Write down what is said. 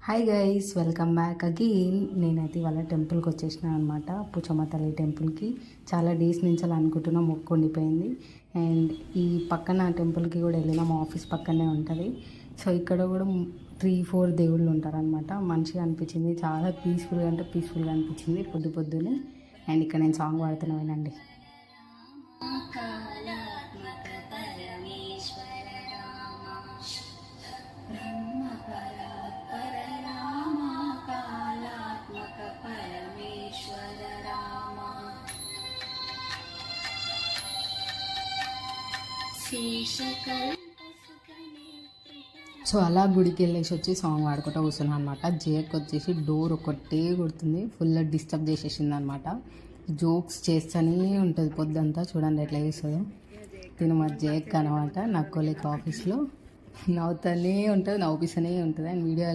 Hi guys, welcome back again. నేనైతే ఇవాళ టెంపుల్కి వచ్చేసిన అనమాట, పుచ్చమ్మ తల్లి టెంపుల్కి. చాలా డేస్ నుంచి అలా అనుకుంటున్నా, మొక్కు ఉండిపోయింది. అండ్ ఈ పక్కన టెంపుల్కి కూడా వెళ్ళిన, మా ఆఫీస్ పక్కనే ఉంటుంది. సో ఇక్కడ కూడా 3-4 దేవుళ్ళు ఉంటారనమాట. మంచిగా అనిపించింది, చాలా పీస్ఫుల్గా అంటే పీస్ఫుల్గా అనిపించింది పొద్దున్నే. అండ్ ఇక్కడ నేను సాంగ్ పాడుతున్నా, వినండి. సో అలా గుడికి వెళ్ళేసి వచ్చి సాంగ్ పాడుకుంటూ కూర్చున్నాను అనమాట. జేక్ వచ్చేసి డోర్ ఒకటే కొడుతుంది, ఫుల్ డిస్టర్బ్ చేసేసింది అనమాట. జోక్స్ చేస్తూనే ఉంటుంది పొద్దంతా, చూడండి ఎట్లా చేస్తుందో. తిను మా జేక్ అనమాట, నా కొలీగ్ ఆఫీస్లో. నవ్వుతూనే ఉంటుంది, నవ్వుపిస్తూనే ఉంటుంది. And video